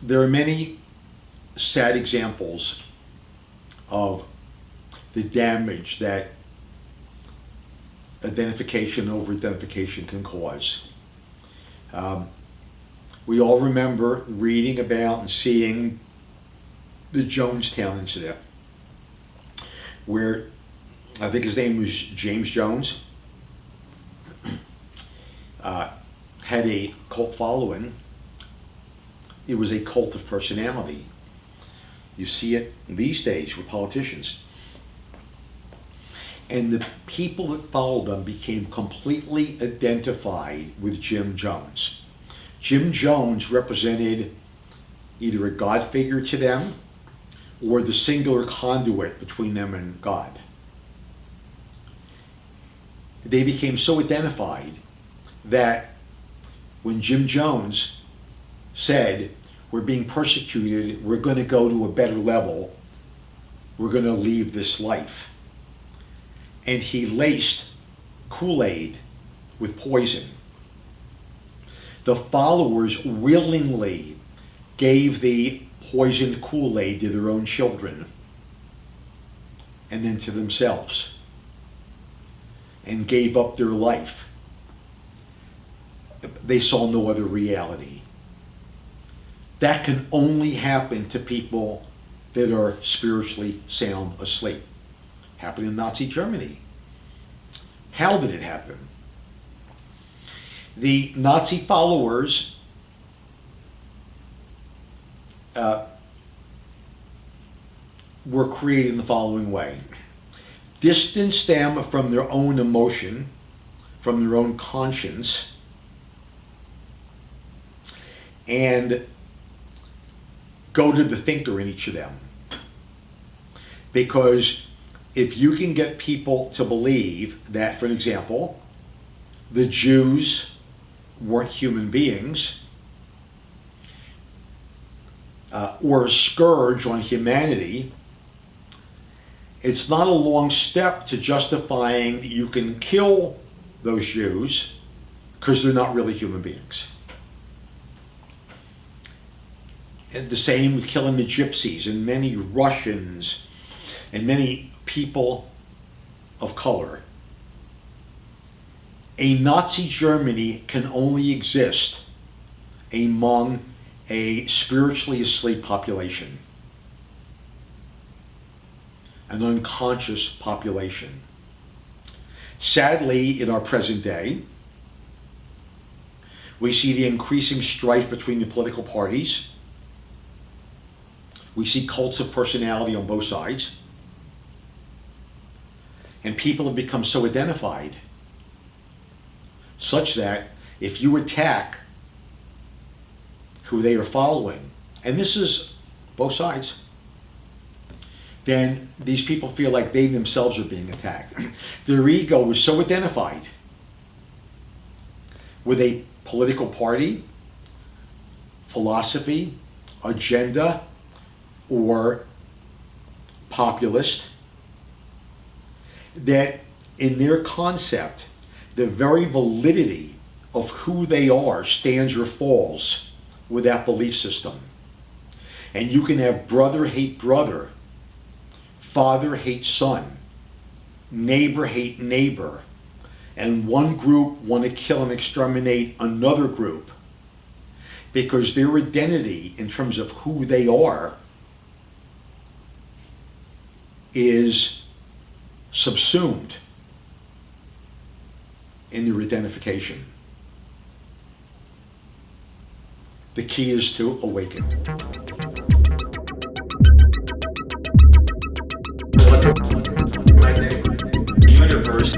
There are many sad examples of the damage that identification over identification can cause. We all remember reading about and seeing the Jonestown incident, where I think his name was James Jones, had a cult following. It was a cult of personality. You see it these days with politicians. And the people that followed them became completely identified with Jim Jones. Jim Jones represented either a God figure to them or the singular conduit between them and God. They became so identified that when Jim Jones said, "We're being persecuted, we're going to go to a better level, we're going to leave this life," and he laced Kool-Aid with poison, the followers willingly gave the poisoned Kool-Aid to their own children and then to themselves, and gave up their life. They saw no other reality. That can only happen to people that are spiritually sound asleep. Happened in Nazi Germany. How did it happen? The Nazi followers were created in the following way. Distance them from their own emotion, from their own conscience, and go to the thinker in each of them. Because if you can get people to believe that, for example, the Jews weren't human beings, or a scourge on humanity, it's not a long step to justifying you can kill those Jews because they're not really human beings. And the same with killing the gypsies and many Russians and many people of color. A Nazi Germany can only exist among a spiritually asleep population, an unconscious population. Sadly, in our present day, we see the increasing strife between the political parties. We see cults of personality on both sides. And people have become so identified such that if you attack who they are following, and this is both sides, then these people feel like they themselves are being attacked. Their ego is so identified with a political party, philosophy, agenda, or populist, that in their concept, the very validity of who they are stands or falls with that belief system. And you can have brother hate brother, father hate son, neighbor hate neighbor, and one group want to kill and exterminate another group because their identity in terms of who they are is subsumed in their identification. The key is to awaken. Electromagnetic universe